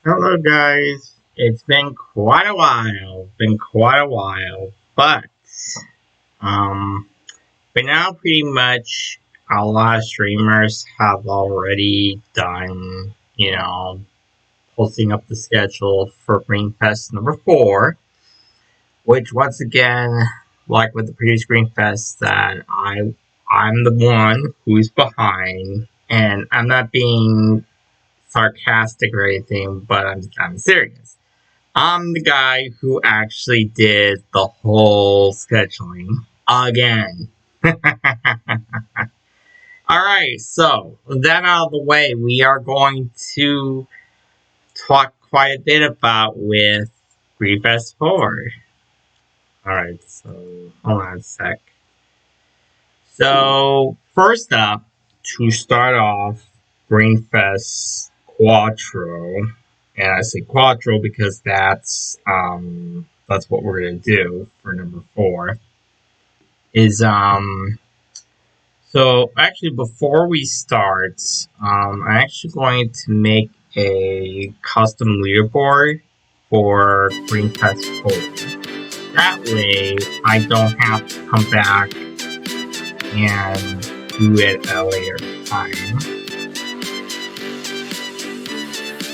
Hello, guys. It's been quite a while. But um, but now pretty much a lot of streamers have already done, posting up the schedule for Green Fest number 4, which once again, like with the previous Green Fest, that I'm the one who's behind, and I'm not being sarcastic or anything, but I'm serious. I'm the guy who actually did the whole scheduling again. Alright, so with that out of the way, we are going to talk quite a bit about with Greenfest 4. Alright, so hold on a sec. So, first up, to start off, Greenfest Quattro, and I say Quattro because that's what we're gonna do for number 4. Is So actually, before we start, I'm actually going to make a custom leaderboard for Greenfest 4. That way, I don't have to come back and do it at a later time.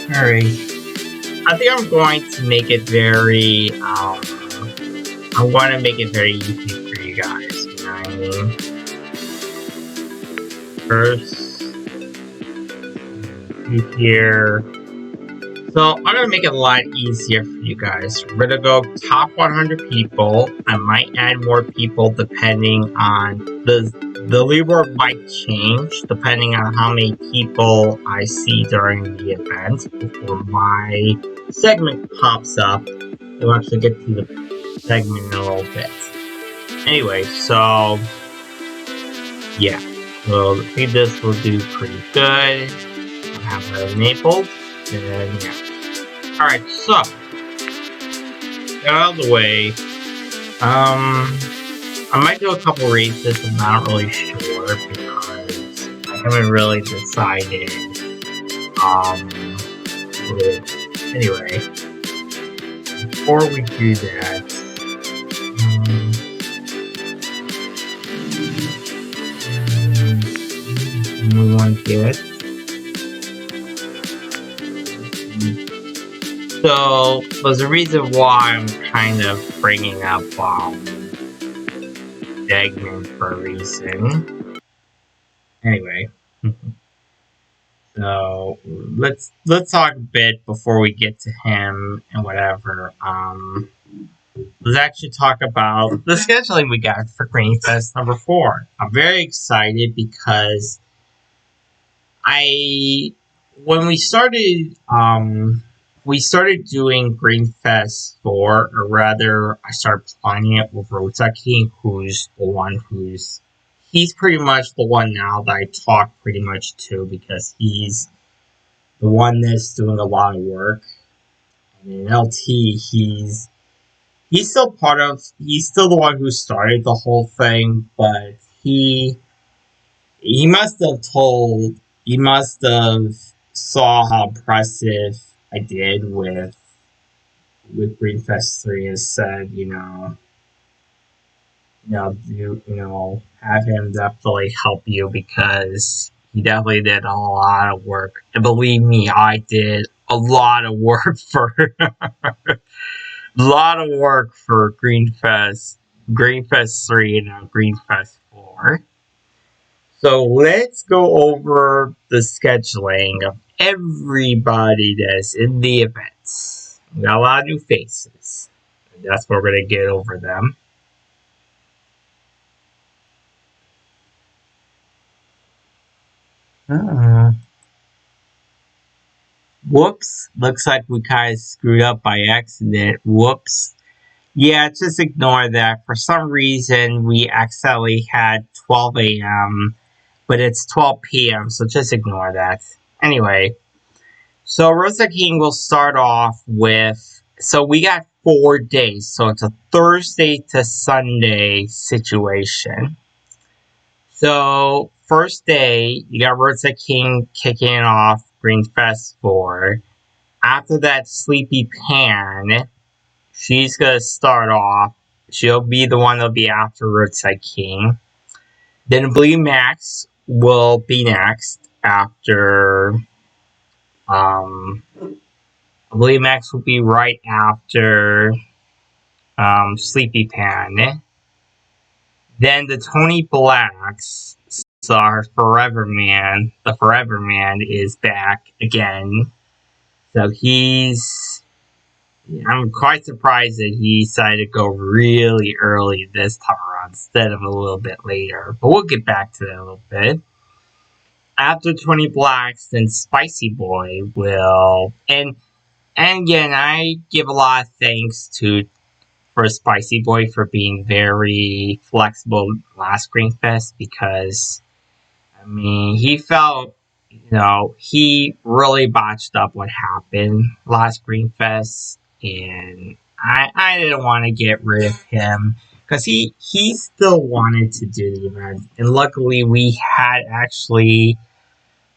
Alright. I think I'm going to make it very, I want to make it very easy for you guys, you know what I mean? First, here. So, I'm going to make it a lot easier for you guys. We're going to go top 100 people. I might add more people depending on the leaderboard might change depending on how many people I see during the event before my segment pops up. We'll actually get to the segment in a little bit. Anyway, so yeah, so I think this will do pretty good. I'll have that enabled, and yeah. Alright, so get out of the way. I might do a couple races, I'm not really sure because I haven't really decided. Anyway, before we do that, we want to get. So, there's a reason why I'm kind of bringing up Degman for a reason. Anyway, so let's talk a bit before we get to him and whatever. Let's actually talk about the scheduling we got for Greenfest number 4. I'm very excited because when we started doing Greenfest 4, or rather, I started planning it with Rotaki, he's pretty much the one now that I talk pretty much to because he's the one that's doing a lot of work. And in LT, he's still he's still the one who started the whole thing, but he must have he must have saw how impressive I did with Greenfest 3 and said, have him definitely help you because he definitely did a lot of work. And believe me, I did a lot of work for Greenfest 3 and Greenfest 4. So let's go over the scheduling of everybody that's in the events. We got a lot of new faces. And that's where we're going to get over them. Whoops. Looks like we kind of screwed up by accident. Whoops. Yeah, just ignore that. For some reason, we accidentally had 12 a.m., but it's 12 p.m., so just ignore that. Anyway, so Rosa King will start off with. So we got 4 days, so it's a Thursday to Sunday situation. So, first day, you got Rosa King kicking off Greenfest 4. after that, Sleepy Pan, she's gonna start off. She'll be the one that'll be after Roadside King. Then Blue Max will be next after. I believe Max will be right after Sleepy Pan. Then the Tony Blacks, so our Forever Man, the Forever Man is back again. So I'm quite surprised that he decided to go really early this time around instead of a little bit later. But we'll get back to that in a little bit. After 20 Blacks, then Spicy Boy will. And again, I give a lot of thanks for Spicy Boy for being very flexible last Green Fest because, I mean, he felt, he really botched up what happened last Green Fest, and I didn't want to get rid of him because he still wanted to do the event, and luckily we had actually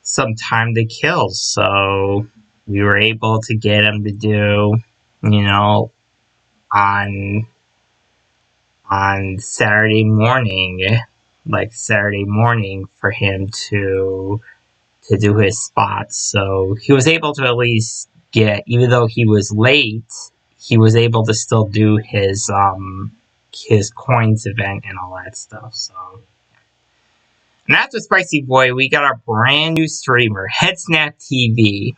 some time to kill, so we were able to get him to do, on Saturday morning for him to do his spots. So he was able to at least get, even though he was late, he was able to still do his coins event and all that stuff. So, and after Spicy Boy, we got our brand new streamer, HeadSnap TV.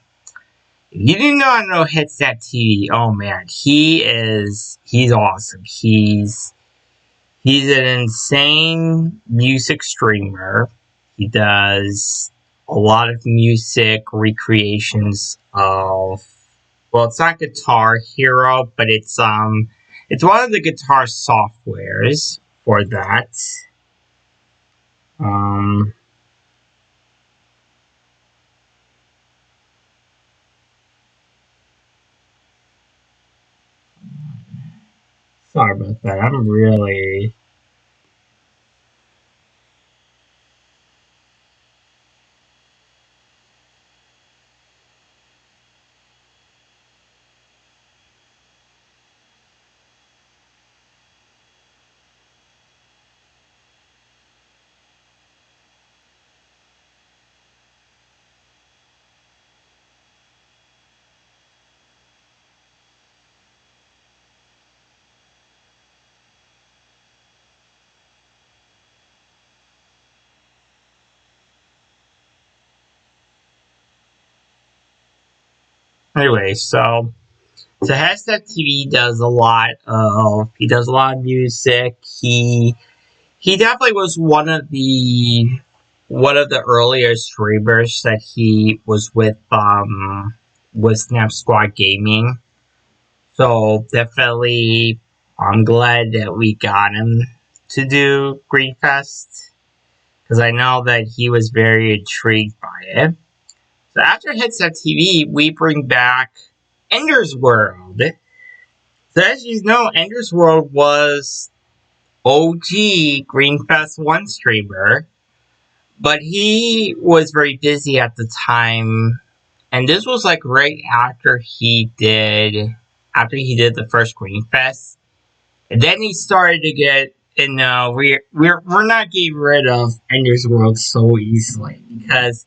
If you didn't know HeadSnap TV, oh man, he's awesome. He's an insane music streamer. He does a lot of music recreations of, well, it's not Guitar Hero, but it's one of the guitar softwares for that. Sorry about that. I'm really. Anyway, so Hashtag TV does a lot of music. He definitely was one of the earlier streamers that he was with Snap Squad Gaming. So definitely I'm glad that we got him to do Greenfest because I know that he was very intrigued by it. So after Headset TV, we bring back Ender's World. So as you know, Ender's World was OG Greenfest 1 streamer, but he was very busy at the time, and this was like right after he did the first Greenfest, and then he started to get, and no, we're not getting rid of Ender's World so easily because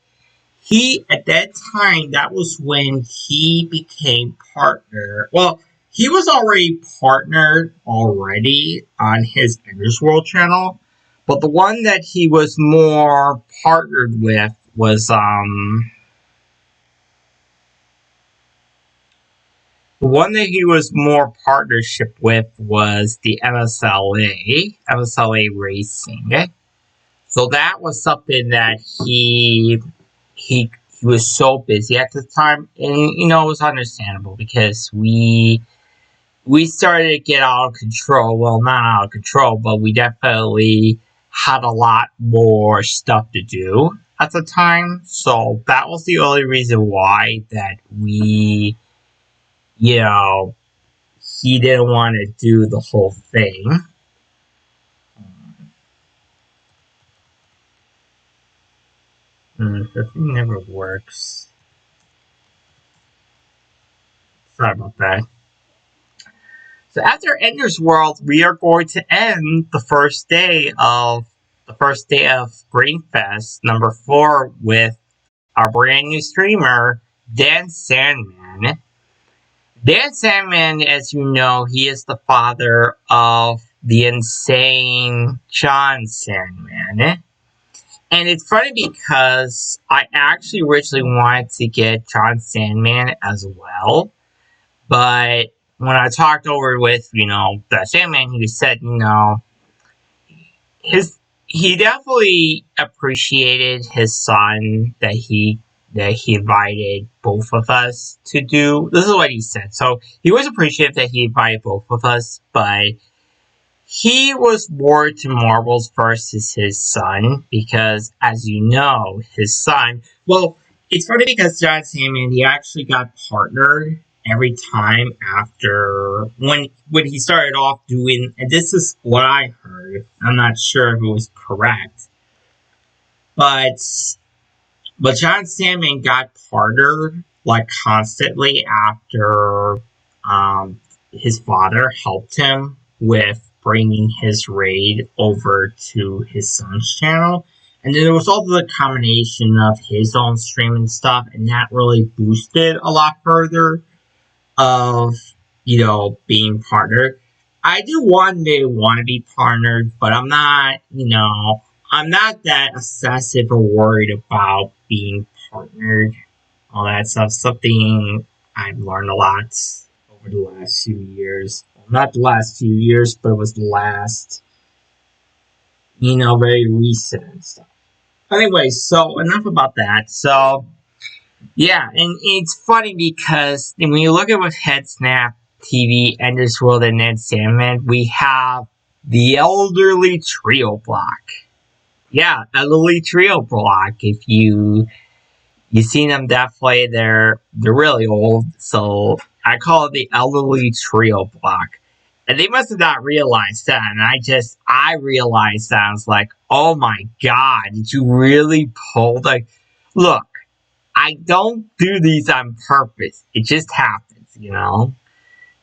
he, at that time, that was when he became partner. Well, he was already partnered already on his Ender's World channel, but the one that he was more partnered with was the one that he was more partnership with was the MSLA Racing. So that was something that he was so busy at the time, and it was understandable because we started to get out of control. Well, not out of control, but we definitely had a lot more stuff to do at the time. So that was the only reason why that you know, he didn't want to do the whole thing. The thing never works. Sorry about that. So after Ender's World, we are going to end the first day of Greenfest number 4 with our brand new streamer, Dan Sandman. Dan Sandman, as you know, he is the father of the insane John Sandman. And it's funny because I actually originally wanted to get John Sandman as well. But when I talked over with, the Sandman, he said, he definitely appreciated his son that he invited both of us to do. This is what he said. So he was appreciative that he invited both of us, but he was more to Marvels versus his son because, as you know, his son. Well, it's funny because John Sandman, he actually got partnered every time after when he started off doing, and this is what I heard. I'm not sure if it was correct, but John Sandman got partnered like constantly after his father helped him with bringing his raid over to his son's channel. And then there was also the combination of his own stream and stuff, and that really boosted a lot further of, being partnered. I do one day want to be partnered, but I'm not that obsessive or worried about being partnered. All that stuff. Something I've learned a lot over the last few years. Well, not the last few years, but it was the last, very recent stuff. Anyway, so enough about that. So, yeah, and it's funny because when you look at with HeadSnap TV, Ender's World, and Ned Sandman, we have the Elderly Trio block. Yeah, Elderly Trio block. If you seen them, definitely they're really old. So I call it the Elderly Trio block. And they must have not realized that. And I realized that. I was like, oh my god, did you really pull the. Look, I don't do these on purpose. It just happens,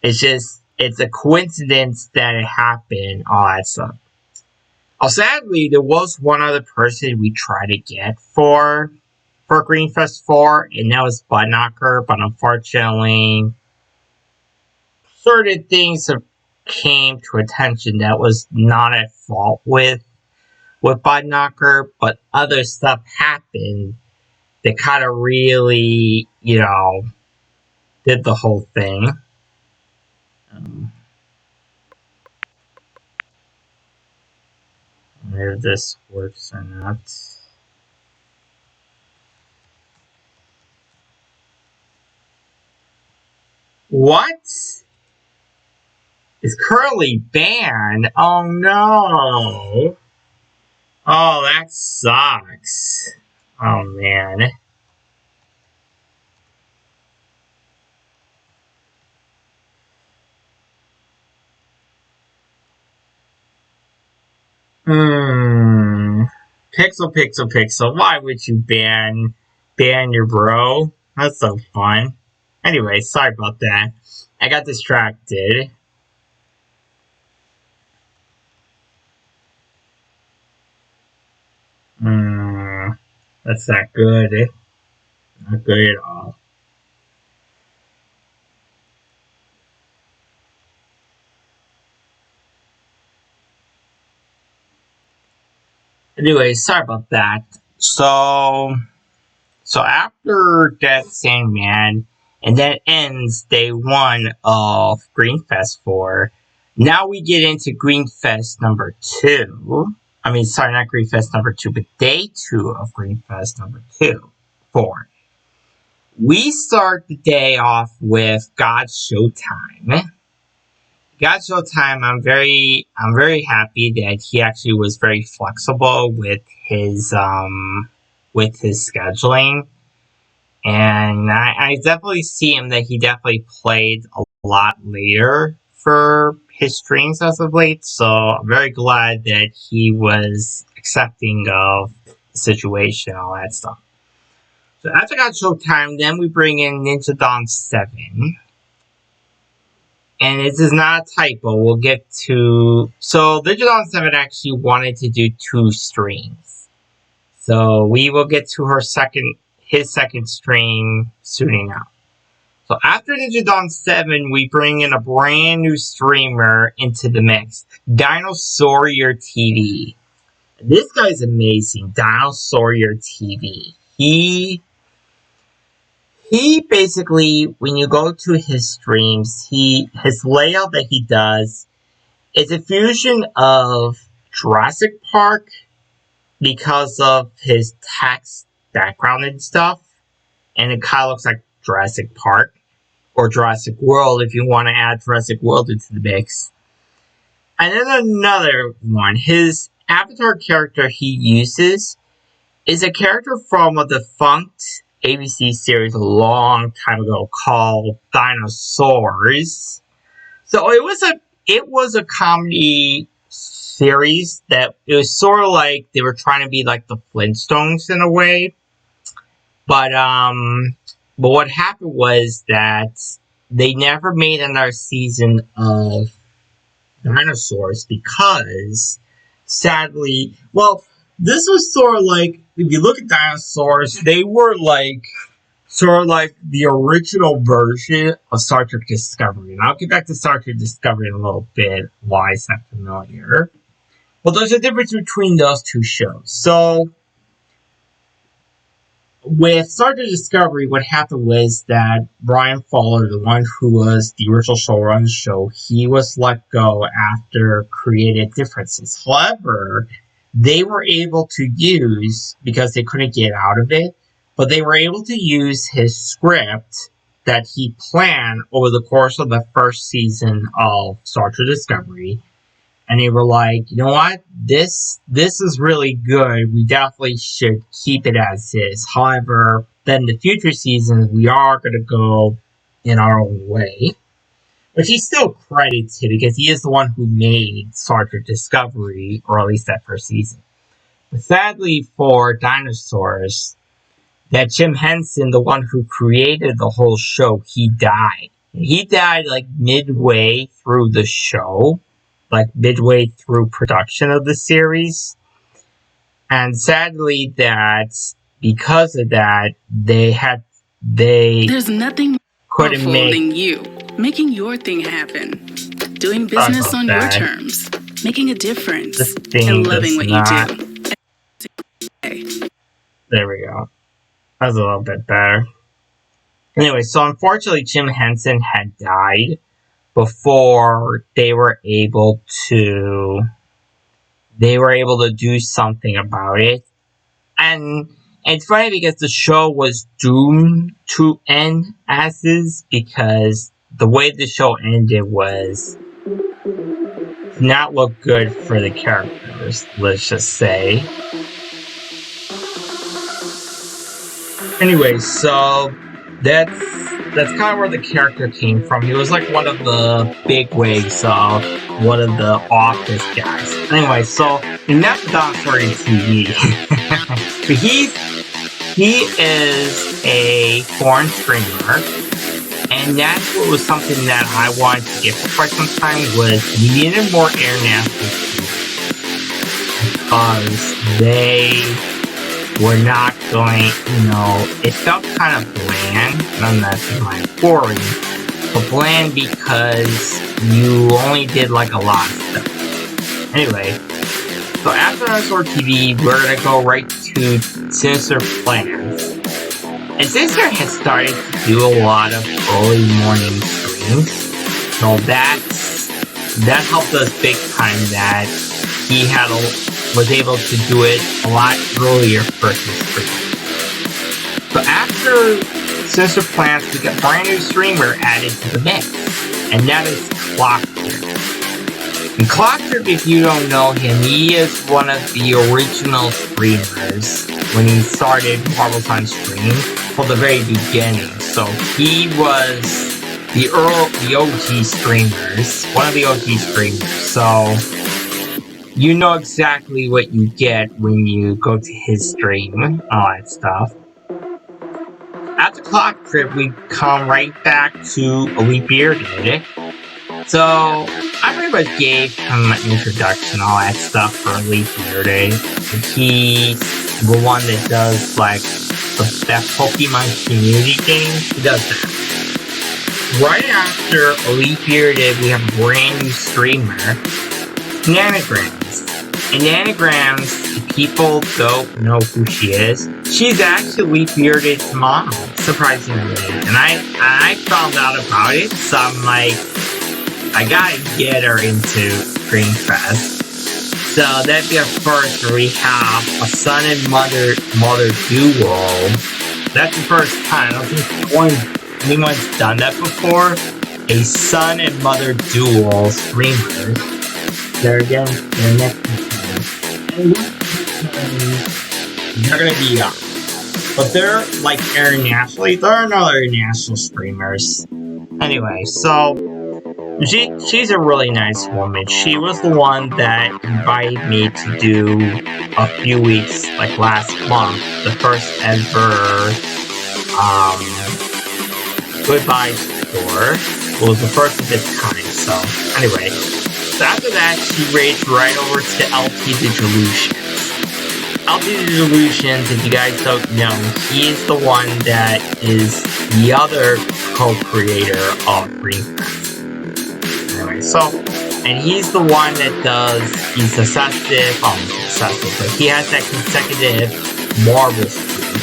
it's a coincidence that it happened, all that stuff. Oh, sadly, there was one other person we tried to get for Greenfest 4, and that was Budknocker, but unfortunately, certain things have came to attention that was not at fault with Budknocker, but other stuff happened that kind of really, did the whole thing. If this works or not. What? Is currently banned? Oh no! Oh, that sucks. Oh man. Pixel. Why would you ban your bro? That's so fun. Anyway, sorry about that. I got distracted. That's not good. Not good at all. Anyway, sorry about that. So after Death Sandman, and that ends day 1 of Greenfest 4. Now we get into Greenfest number 2. I mean, sorry, not Greenfest number 2, but day 2 of Greenfest number 4. We start the day off with God's Showtime. God's Showtime, I'm very happy that he actually was very flexible with his scheduling. And I definitely see him that he definitely played a lot later for his streams as of late. So I'm very glad that he was accepting of the situation, all that stuff. So after God's Showtime, then we bring in Ninja Dawn 7. and this is not a typo, we'll get to... So, Digidon 7 actually wanted to do 2 streams. So, we will get to his second stream soon enough. So, after Digidon 7, we bring in a brand new streamer into the mix. Dinosaurier TV. This guy's amazing. Dinosaurier TV. He basically, when you go to his streams, his layout that he does is a fusion of Jurassic Park because of his text background and stuff. And it kind of looks like Jurassic Park or Jurassic World if you want to add Jurassic World into the mix. And then another one, his avatar character he uses is a character from a defunct ABC series a long time ago called Dinosaurs. So it was a comedy series that it was sort of like they were trying to be like the Flintstones in a way. But what happened was that they never made another season of Dinosaurs because sadly, well, this was sort of like, if you look at Dinosaurs, they were like, sort of like the original version of Star Trek Discovery. And I'll get back to Star Trek Discovery in a little bit, why it's not familiar. Well, there's a difference between those two shows. So, with Star Trek Discovery, what happened was that Brian Fuller, the one who was the original showrunner of the show, he was let go after creative differences. However, they were able to use, because they couldn't get out of it, but they were able to use his script that he planned over the course of the first season of Star Trek Discovery. And they were like, you know what? This is really good. We definitely should keep it as is. However, then the future seasons, we are going to go in our own way. Which he's still credited because he is the one who made Star Trek Discovery, or at least that first season. But sadly for Dinosaurs, that Jim Henson, the one who created the whole show, he died. He died like midway through the show, like midway through production of the series. And sadly that because of that, There's nothing couldn't make you. Making your thing happen. Doing business on your terms. Making a difference. And loving what you do. There we go. That was a little bit better. Anyway, so unfortunately Jim Henson had died before they were able to do something about it. And it's funny because the show was doomed to end as is, because the way the show ended was not look good for the characters, let's just say. Anyway, so that's kind of where the character came from. He was like one of the bigwigs of one of the office guys. Anyway, so in that Dinosaurier TV, he is a foreign streamer, and that's what was something that I wanted to get for quite some time, was we needed more international streamers because they were not going, it felt kind of bland, and that's my boring, but bland because you only did like a lot of stuff. Anyway, so after Dinosaur TV, we're gonna go right to Sinister Plans. And Sinister has started to do a lot of early morning streams, so that helped us big time that he was able to do it a lot earlier for his stream. So after Sinister Plans, we got a brand new streamer added to the mix, and that is Clocktrip. And Clocktrip, if you don't know him, he is one of the original streamers when he started Marvel Time Stream from the very beginning. So he was the OG streamers, one of the OG streamers. So you know exactly what you get when you go to his stream, all that stuff. After Clocktrip, we come right back to Elite Bearded. So, I pretty much gave him an introduction, all that stuff for Elite Bearded. He's the one that does, like, that Pokemon community game. He does that. Right after Elite Bearded, we have a brand new streamer, Nanagrams. And Nanagrams, people don't know who she is. She's actually Elite Bearded's mom, surprisingly. And I found out about it, so I'm like, I gotta get her into Greenfest. So that'd be our first where we have a son and mother duo. That's the first time. I don't think anyone's done that before. A son and mother duo streamers. They're again, they're next to each other. They're gonna be young. But they're like internationally, they're another international streamers. Anyway, so she's a really nice woman. She was the one that invited me to do a few weeks, like last month, the first ever Goodbye tour. It was the first of its kind, so anyway. So after that, she raged right over to LT Digilutions. LT Digilutions, if you guys don't know, he is the one that is the other co-creator of Greenfest. Anyway, so, and he's the one that does, he's obsessive, but he has that consecutive Marvel streak.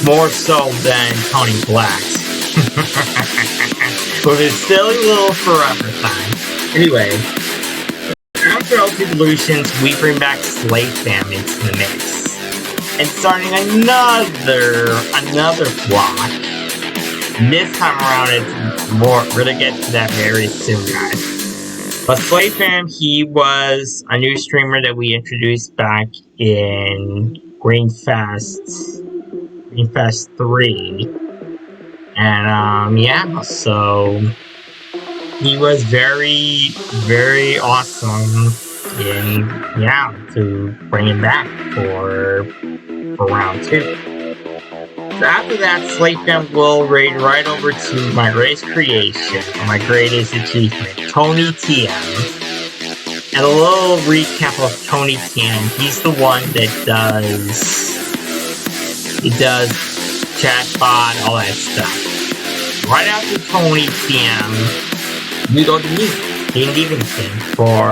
More so than Tony Black's. With his silly little forever time. Anyway, after LT Solutions, we bring back Slate Fam into the mix. And starting another block. This time around, it's more. We're gonna get to that very soon, guys. But Slate Fam, he was a new streamer that we introduced back in Greenfest 3. And, yeah, so he was very, very awesome in, yeah, to bring him back for round 2. So after that, Slate Fam will raid right over to my greatest creation, or my greatest achievement, Tony TM. And a little recap of Tony TM, he's the one that does chatbot, all that stuff. Right after Tony TM, we go to me, Dean Stevenson, for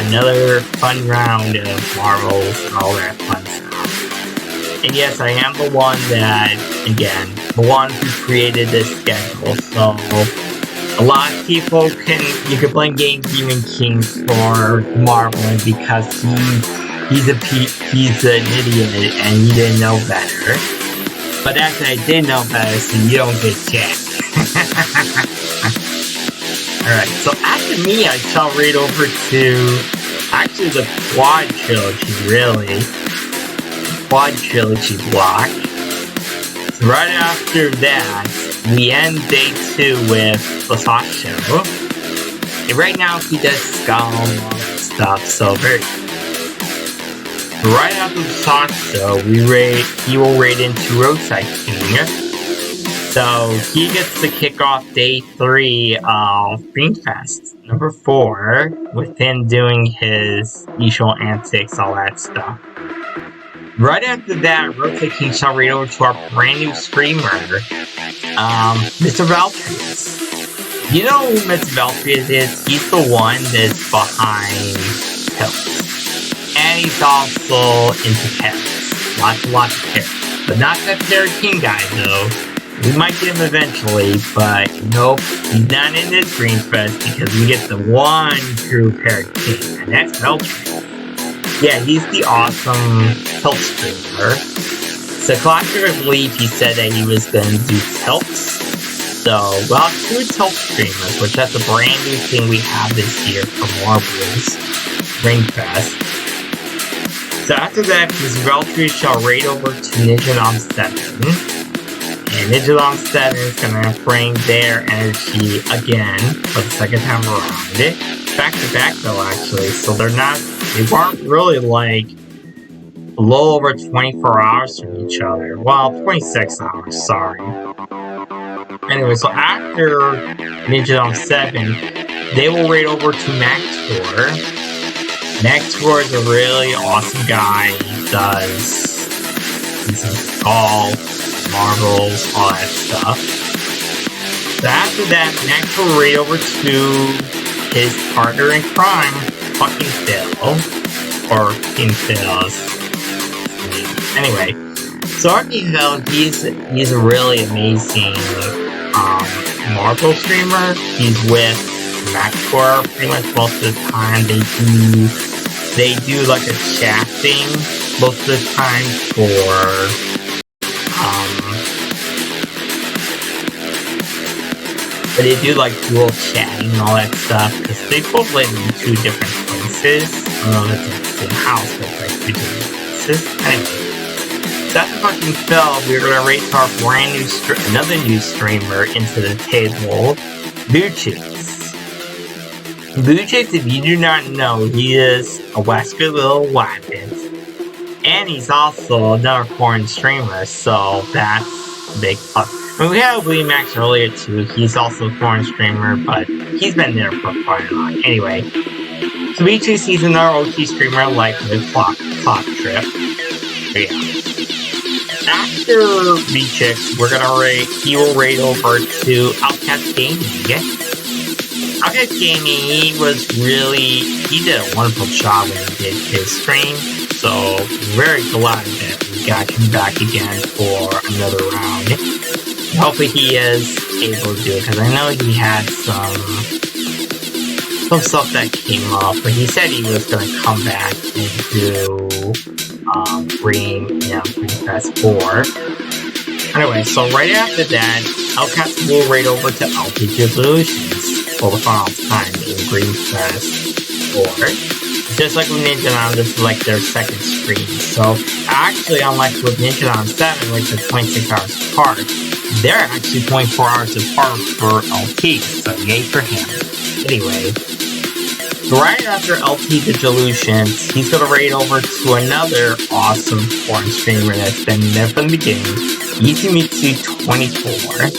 another fun round of Marvels and all that fun stuff. And yes, I am the one that, again, the one who created this schedule. So, a lot of people you can blame Game Demon King for marveling because he's an idiot and he didn't know better. But actually, I did know better, so you don't get checked. Alright, so after me, I shall read over to actually the Quad Trilogy, really. Quad Trilogy block. So right after that, we end day 2 with the Talk Show. And right now, he does Skull and all that stuff, so very. Right after the Talk Show, he will raid into Roadside King. So he gets to kick off day 3 of Greenfest, number 4, with him doing his usual antics, all that stuff. Right after that, Roadside King shall raid over to our brand new streamer, Mr. Valtrius. You know who Mr. Valtrius is? He's the one that's behind Tilt. And he's also into parrots. Lots of parrots. But not that Parrot King guy, though. We might get him eventually, but nope, he's not in this Greenfest because we get the one true Parrot King, and that's Valtrius. Yeah, he's the awesome Tilt streamer. So Collector, I believe he said that he was going to do Tilts. So, well, 2 Tilt streamers, which that's a brand new thing we have this year for Marvel's Greenfest. So after that, Ms. Valkyrie shall raid over to Ninja Nom 7. And Ninja Nom 7 is going to bring their energy again for the second time around. Back to back though, actually, so they weren't really like a little over 24 hours from each other. Well, 26 hours, sorry. Anyway, so after Ninja Nom 7, they will raid over to Maxtor. Maxtor is a really awesome guy. He's installed marbles, all that stuff. So after that, Max will raid over to his partner in crime, fucking Phil. Or King Phil's. Anyway, so Arky Phil, he's a really amazing marble streamer. He's with Maxtor pretty much most of the time. They do like a chat thing most of the time but they do like dual chatting and all that stuff because they both live in two different places. I don't know if it's in the same house, but it's like two different places. Anyway, that's fucking Phil. We're gonna race our brand new another new streamer into the table, Boochix. Boochix, if you do not know, he is a Wesker little rabbit, and he's also another foreign streamer. So that's a big fuck. I mean, we had William Max earlier too. He's also a foreign streamer, but he's been there for quite a long. Anyway, so Boochix, he's another OG streamer like with Clock Trip. But yeah. After Boochix, he will raid over to Outcast Gaming. Outcast Gaming, he did a wonderful job when he did his stream. So very glad that we got him back again for another round. Hopefully he is able to do it, because I know he had some stuff that came up, but he said he was going to come back and do Green Fest 4. Anyway, so right after that, Outcast will raid over to LPG Solutions for the final time in Green Fest 4. Just like with Ninja, this is like their second stream. So actually, unlike with Ninja 7, which is 26 hours apart, they're actually 24 hours apart for LT, so yay for him. Anyway, right after LT the Delusions, he's gonna raid over to another awesome foreign streamer that's been there from the beginning, Yitsumitsu24.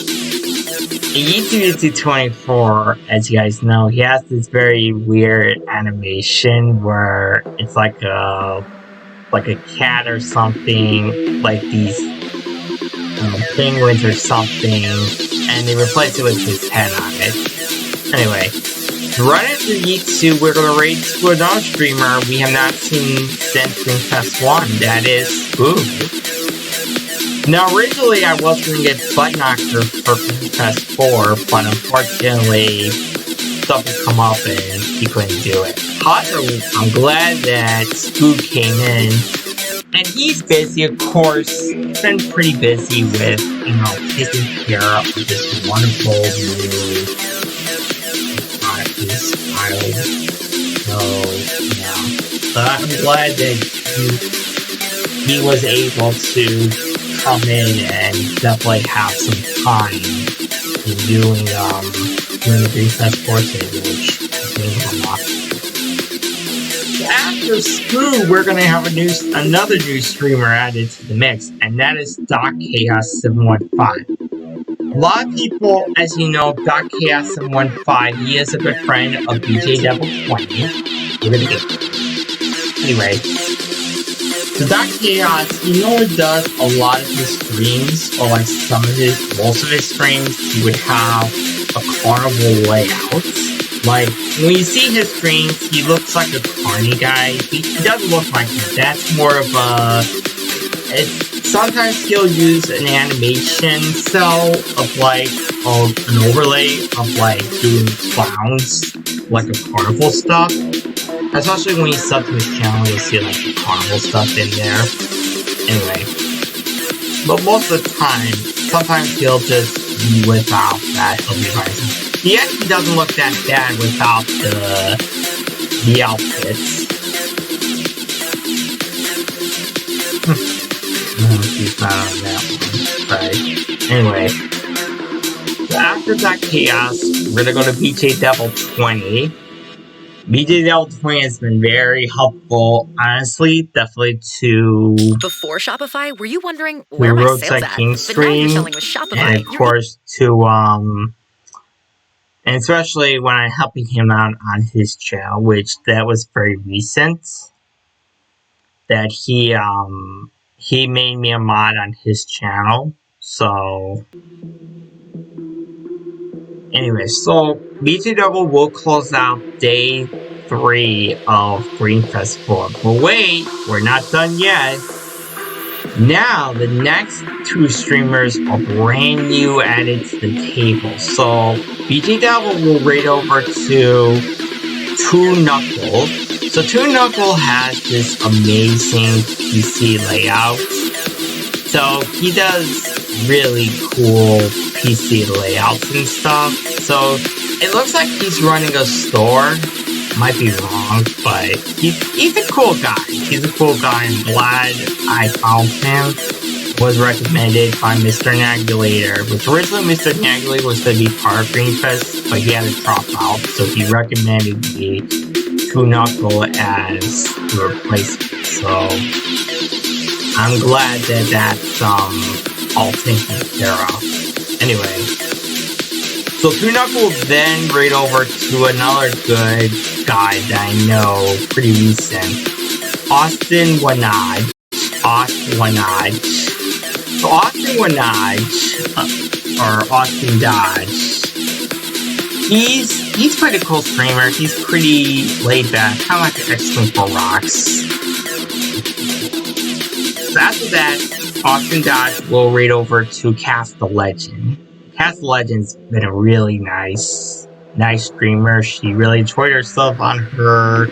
Yitsumitsu24, as you guys know, he has this very weird animation where it's like a cat or something, like these penguins or something, and they replace it with his head on it. Anyway, right after Yitsu, we're gonna raid to another streamer we have not seen since Green Fest 1, that is Spook. Now, originally I was gonna get Butt Knocker for Green Fest 4, but unfortunately, stuff would come up and he couldn't do it. However, I'm glad that Spook came in. And he's busy, of course. He's been pretty busy with, taking care of this wonderful new child. So, yeah. But I'm glad that he was able to come in and definitely have some time in doing the Green Fest 4 table, which is going to unlock. After Spoo, we're gonna have another new streamer added to the mix, and that is Doc Chaos 715. A lot of people, as you know, Doc Chaos 715, he is a good friend of BJ Devil 20. We're gonna get there. Anyway, so Doc Chaos, he normally does a lot of his streams, or like most of his streams, he would have a carnival layout. Like, when you see his streams, he looks like a carny guy. He doesn't look like him. That's more of sometimes he'll use an animation cell of, like, an overlay of, like, doing clowns, like a carnival stuff. Especially when you sub to his channel, you'll see, like, the carnival stuff in there. Anyway. But most of the time, sometimes he'll just be without that. He'll be rising. He actually doesn't look that bad without the outfits. He's not on that one. Right. Anyway. So after that chaos, we're gonna go to BJ Devil 20. BJ Devil 20 has been very helpful, honestly, definitely to... Before Shopify, were you wondering where my sales at? King stream, and of course to, And especially when I'm helping him out on his channel, which that was very recent. That he made me a mod on his channel. So anyway, so BTW will close out day 3 of Greenfest 4. But wait, we're not done yet. Now, the next 2 streamers are brand new added to the table. So, BTW will raid over to 2 Knuckle. So, 2 Knuckle has this amazing PC layout. So, he does really cool PC layouts and stuff. So, it looks like he's running a store. Might be wrong, but he's a cool guy. He's a cool guy. I'm glad I found him. Was recommended by Mr. Nagulator, which originally Mr. Nagulator was going to be part of Greenfest, but he had to drop out, so he recommended me to Knuckle as the replacement. So I'm glad that that's all taken care of. Anyway, so 2 Knuckle will then raid over to another good guy that I know pretty recent, Austin Wanaj. So Austin Wanaj, or Austin Dodge, he's pretty cool streamer. He's pretty laid back, kind of like an X-Wing4Rocks. So after that, Austin Dodge will raid over to Cast the Legend. Cast the Legend's been a really nice streamer. She really enjoyed herself on her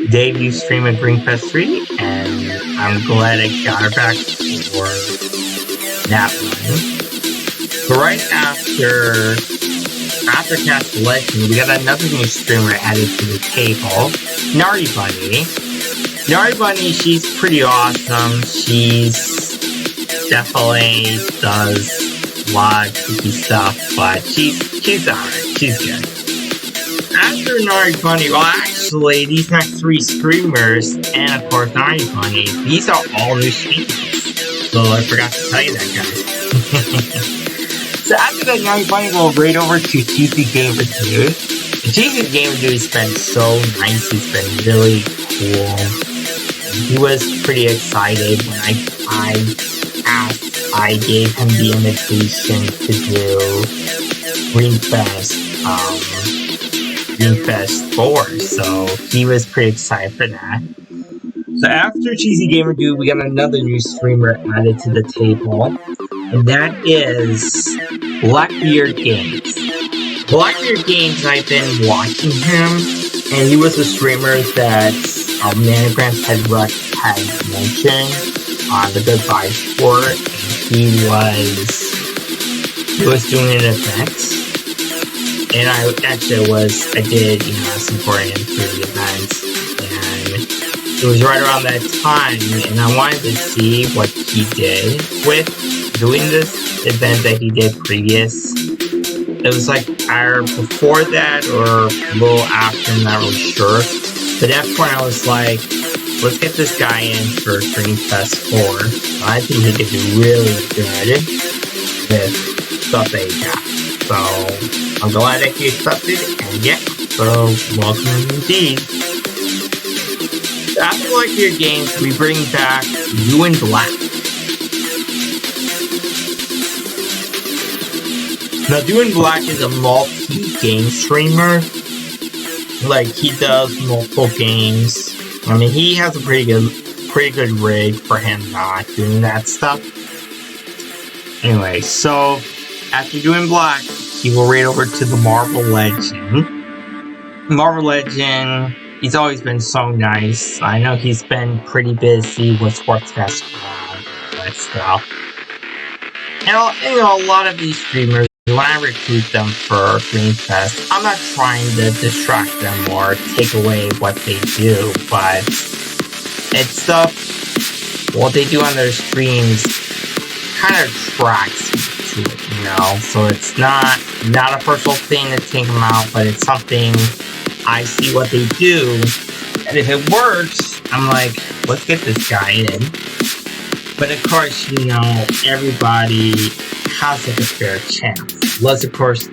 debut stream at Greenfest 3, and I'm glad I got her back for that one. So right after Cast the Legend, we got another new streamer added to the table, Nari Bunny. Nari Bunny, she's pretty awesome. She's definitely does a lot of kooky stuff, but she's alright. She's good. After Nari Bunny, well actually, these next 3 streamers, and of course Nari Bunny, these are all new streamers. So I forgot to tell you that, guys. So after that, Nari Bunny will raid over to Cheesy Gamer Dude. Cheesy Gamer Dude has been so nice, he's been really cool. He was pretty excited when I gave him the invitation to do Greenfest 4, so he was pretty excited for that. So after Cheesy Gamer Dude, we got another new streamer added to the table, and that is Blackbeard Games. Blackbeard Games, I've been watching him, and he was a streamer that Nanagrams had mentioned on the Good Vibes Tour, and he was doing an event, and I did, support him through the event, and it was right around that time, and I wanted to see what he did with doing this event that he did previous. It was like either before that or a little after, I'm not really sure. But at that point I was like, let's get this guy in for Greenfest 4. I think he could do really good with stuff that he got. So I'm glad that he accepted, and yeah, so welcome indeed. After Blackbeard Games, we bring back Ewan Black. Now, Ewan Black is a multi-game streamer. Like, he does multiple games. I mean, he has a pretty good rig for him not doing that stuff. Anyway, so after Ewan Black, he will raid over to the Marvel Legend. Marvel Legend, he's always been so nice. I know he's been pretty busy with Sportscast and that stuff. And a lot of these streamers, when I recruit them for Greenfest, I'm not trying to distract them or take away what they do, but it's stuff, what they do on their streams kind of tracks to it, so it's not a personal thing to take them out, but it's something I see what they do, and if it works, I'm like, let's get this guy in. But of course, everybody has like a fair chance. Unless, of course,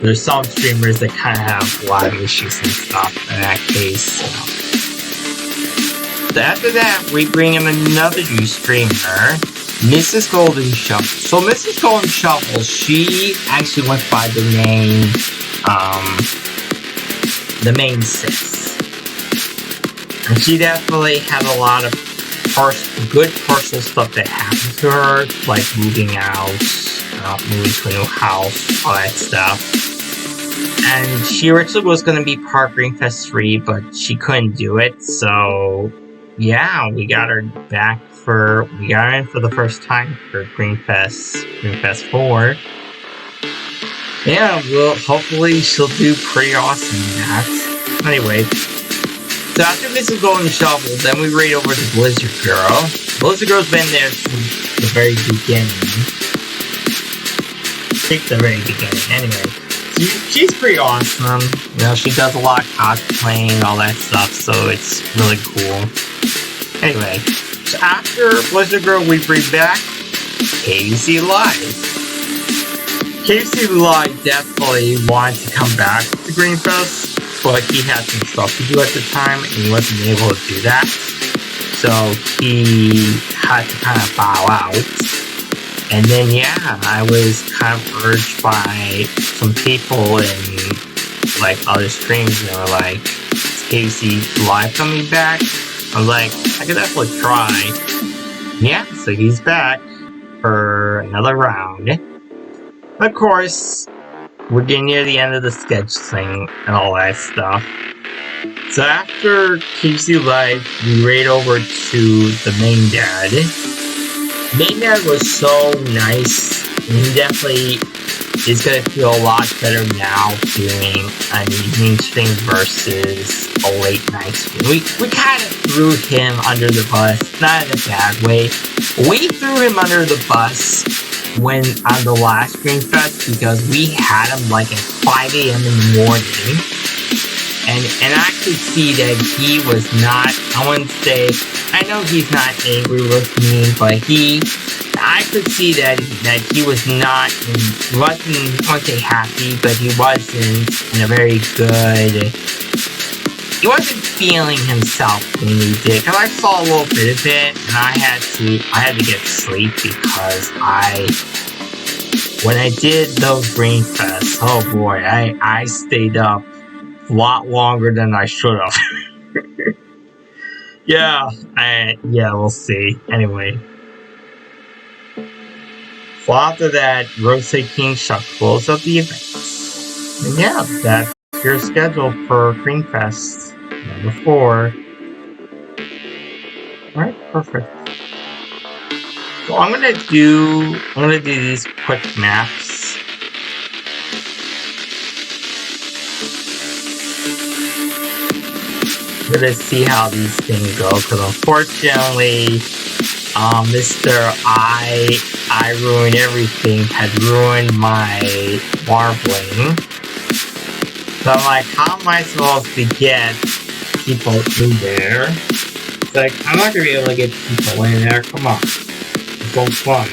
there's some streamers that kind of have a lot of issues and stuff in that case. So after that, we bring in another new streamer, Mrs. Golden Shuffle. So Mrs. Golden Shuffle, she actually went by the main Sis. And she definitely had a lot of good personal stuff that happened to her, like moving out, moving to a new house, all that stuff. And she originally was going to be part Greenfest 3, but she couldn't do it, so yeah, we got her in for the first time for Greenfest 4. Yeah, well, hopefully she'll do pretty awesome in that. Anyway, so after Mrs. Golden Shovel, then we raid over to Blizzard Girl. Blizzard Girl's been there since the very beginning. I think the very beginning, anyway. She's pretty awesome. You know, she does a lot of cosplaying, all that stuff, so it's really cool. Anyway, so after Blizzard Girl, we bring back KC Live. KC Live definitely wanted to come back to Greenfest, but he had some stuff to do at the time, and he wasn't able to do that. So he had to kind of bow out. And then, yeah, I was kind of urged by some people in, like, other streams, and they were like, is KC Live coming back? I was like, I could definitely try. Yeah, so he's back for another round. Of course, we're getting near the end of the scheduling and all that stuff. So after KC Live, we raid over to the main dad. Main dad was so nice, and he definitely is going to feel a lot better now doing an evening stream versus a late night stream. We kind of threw him under the bus, not in a bad way. We threw him under the bus when on the last Greenfest because we had him like at 5 a.m. in the morning. And I could see that he was not, I wouldn't say, I know he's not angry with me, but I could see that he was not, he wasn't, I wouldn't say happy, but he wasn't in a very good, he wasn't feeling himself when he did, because I saw a little bit of it, and I had to get sleep because when I did those Greenfests, oh boy, I stayed up a lot longer than I should have. Yeah, we'll see. Anyway. So after that, Rose King shall close up the event. And yeah, that's your schedule for Greenfest number 4. Alright, perfect. So I'm gonna do these quick maps. Let's see how these things go, because unfortunately, Mr. I ruined everything, had ruined my marbling. So I'm like, how am I supposed to get people in there? It's like, I'm not gonna be able to get people in there, come on. It's so fun.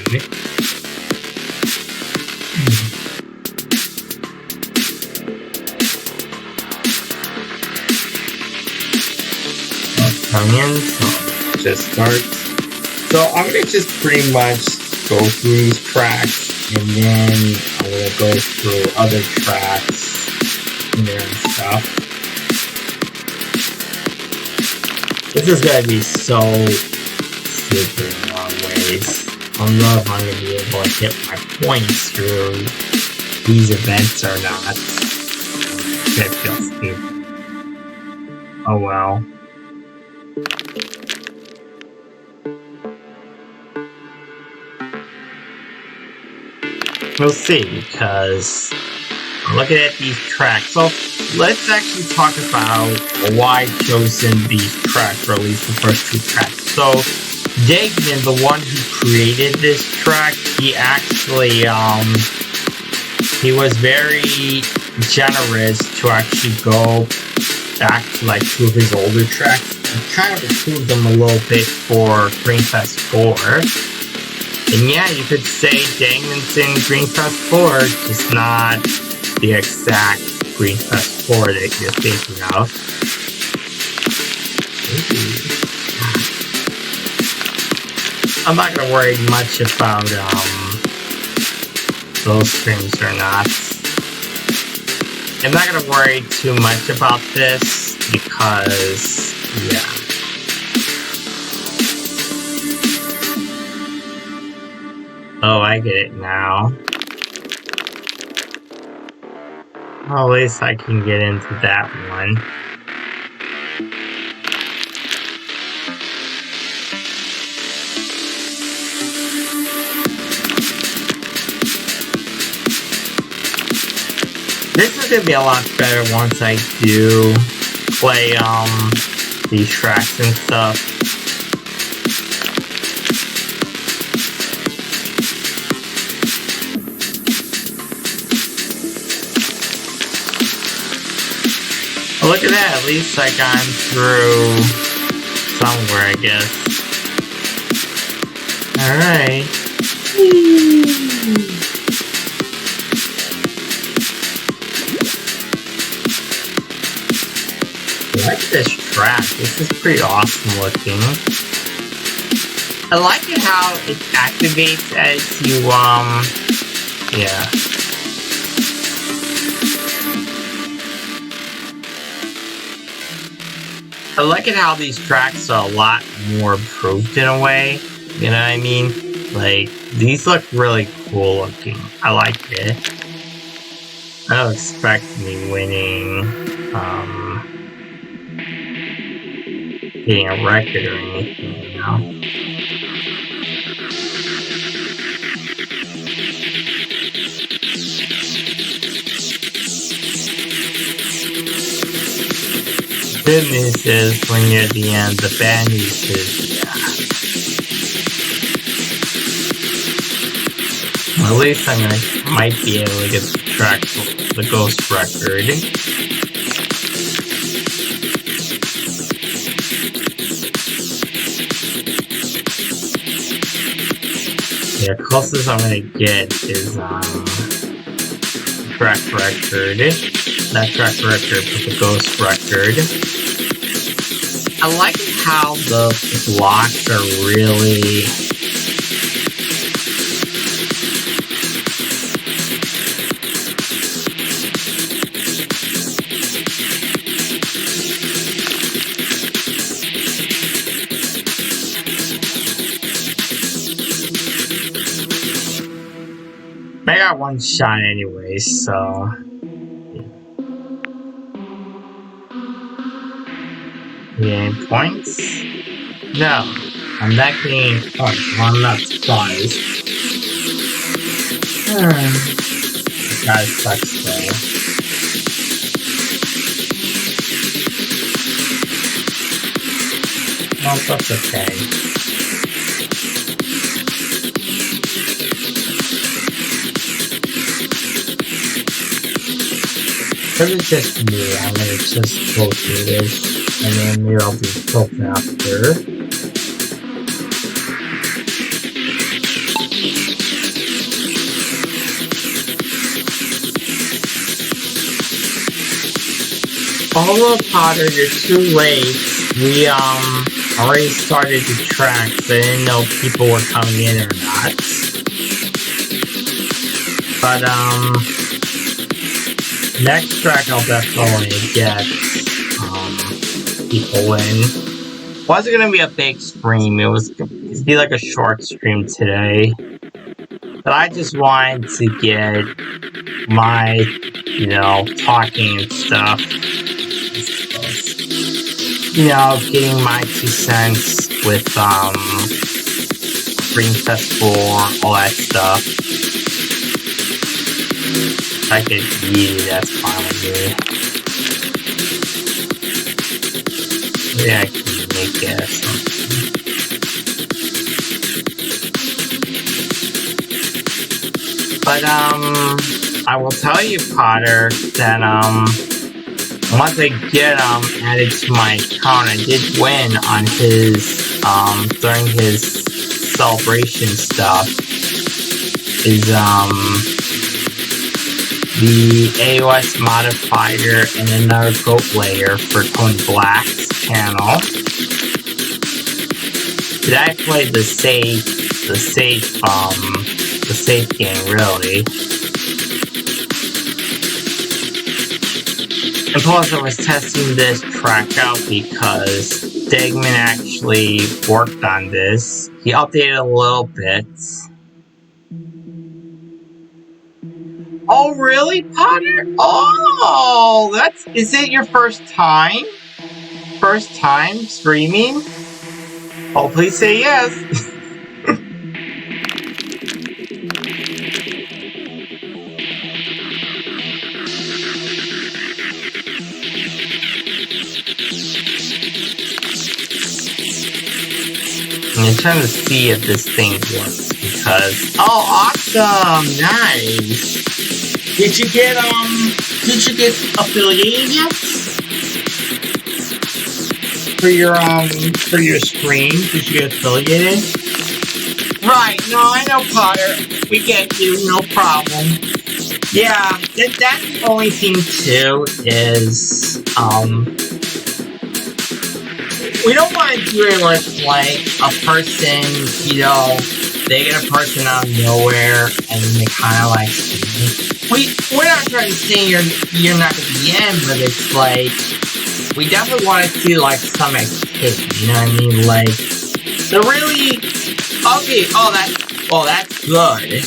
Onions, so just start. So I'm gonna just pretty much go through these tracks, and then I'm gonna go through other tracks in there and stuff. This is gonna be so stupid in a lot of ways. I don't know if I'm gonna be able to hit my points through these events or not. That feels stupid. Oh well. We'll see, because I'm looking at these tracks. So let's actually talk about why I've chosen these tracks, or at least the first 2 tracks. So Dagman, the one who created this track, he actually he was very generous to actually go back to like 2 of his older tracks and kind of improve them a little bit for Greenfest 4. And yeah, you could say Dangman's in Greenfest 4, just not the exact Greenfest 4 that you're thinking of. I'm not gonna worry much about those streams or not. I'm not gonna worry too much about this because, yeah. Oh, I get it now. Well, at least I can get into that one. This is gonna be a lot better once I do play these tracks and stuff. Well, look at that, at least I got through somewhere, I guess. Alright. I like this track. This is pretty awesome looking. I like it how it activates as you, yeah. I like it how these tracks are a lot more improved in a way. You know what I mean? Like, these look really cool looking. I like it. I don't expect me winning, getting a record or anything, you know? Good news is when you're at the end, the bad news is, yeah. Well, at least might be able to get the track, the Ghost record. Yeah, closest I'm gonna get is track record. That track record with the Ghost record. I like how the blocks are really I got one shot anyway, so getting points? No, I'm not getting points. Well, I'm not surprised. That sucks though. Well, that's okay. If it's just me, I'm gonna just go through this, and then maybe I'll be broken after. Although Potter, you're too late. We already started the track, so I didn't know if people were coming in or not. But next track I'll definitely get people in. Wasn't gonna be a big stream, it was gonna be like a short stream today. But I just wanted to get my, you know, talking and stuff. You know, getting my 2 cents with Greenfest 4, all that stuff. I could eat, that's fine with me. Yeah, I can make it or something. But, I will tell you, Potter, that, once I get, added to my account, I did win on his, during his celebration stuff. His, the AOS modifier, and another goat layer for Tony Black's channel. Did I play the safe game, really? And plus, I was testing this track out because Stegman actually worked on this. He updated a little bit. Oh, really, Potter? Oh, is it your first time? First time streaming? Oh, please say yes. I'm trying to see if this thing works because... Oh, awesome! Nice! Did you get affiliated yet? For your stream? Did you get affiliated? Right, no, I know, Potter. We get you, no problem. Yeah, that's the only thing, too, is, we don't want to do it with, like, a person, you know, they get a person out of nowhere, and then they kind of, like, we're not trying to say you're not going to be in, but it's, like, we definitely want to see, like, some activity, you know what I mean? Like, they're really, okay, that's good.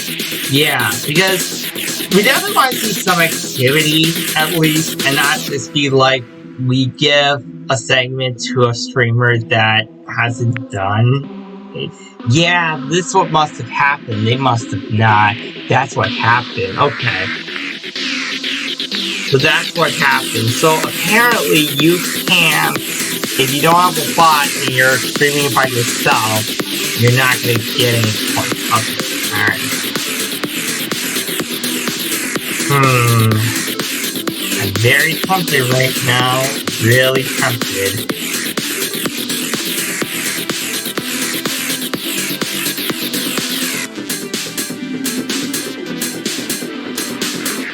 Yeah, because we definitely want to see some activity, at least, and not just be, like, we give a segment to a streamer that hasn't done it. Yeah, this is what must have happened. They must have not. That's what happened. Okay. So that's what happened. So apparently you can't, if you don't have a bot and you're streaming by yourself, you're not going to get any points. Okay, alright. I'm very tempted right now. Really tempted.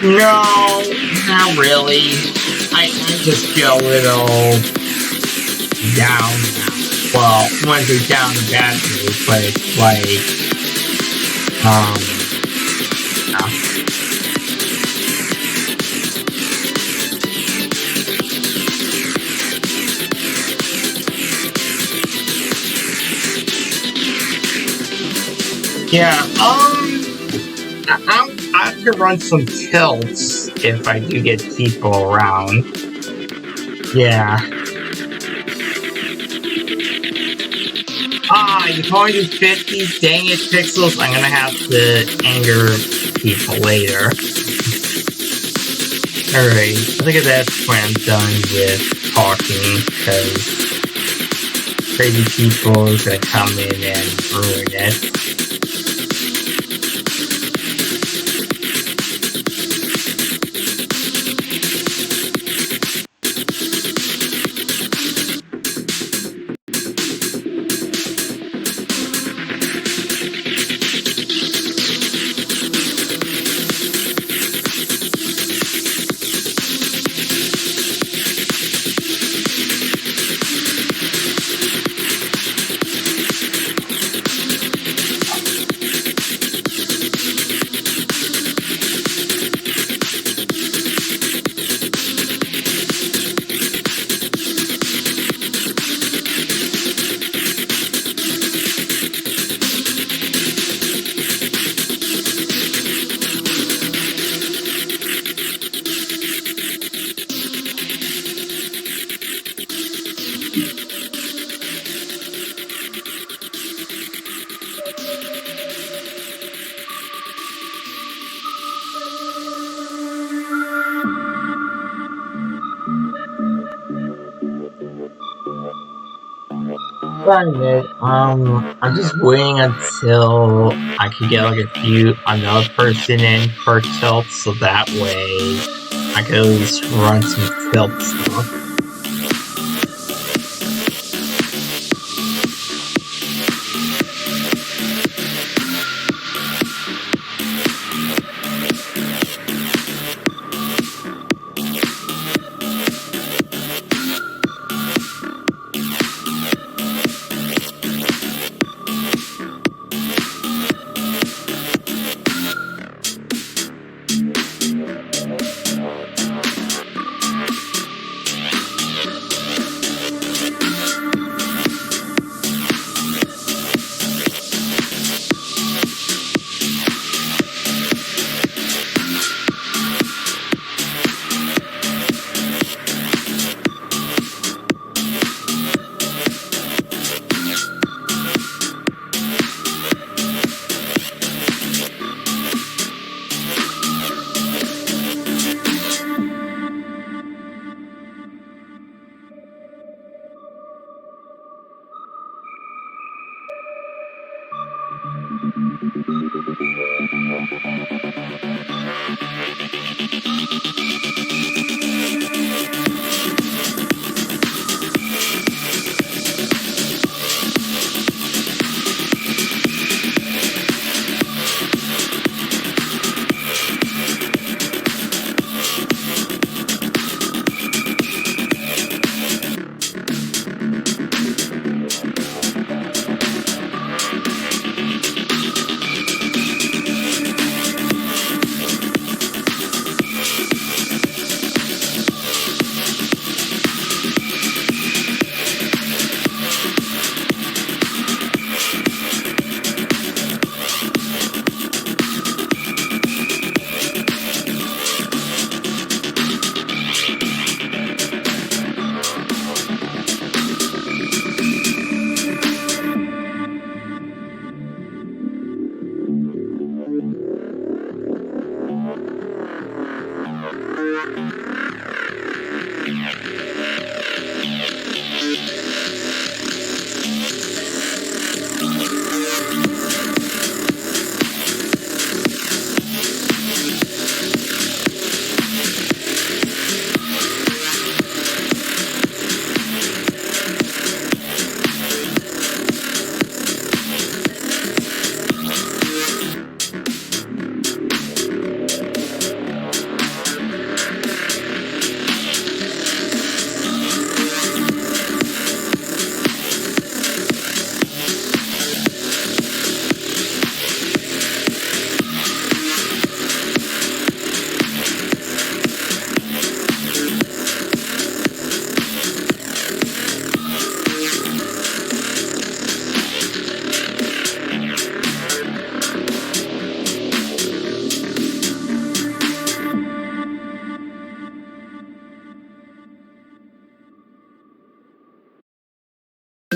No, not really. I just feel a little down now. Well, when you're down in bad mood, but it's like, yeah, I have to run some tilts if I do get people around. Yeah. You can only do 50s? Dang it, Pixels. I'm gonna have to anger people later. Alright, I think that's when I'm done with talking, because crazy people are gonna come in and ruin it. I'm just waiting until I can get like another person in for tilt, so that way I can at least run some tilt stuff.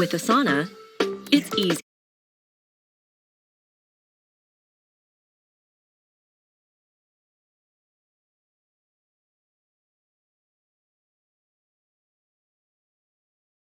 With Asana, it's easy.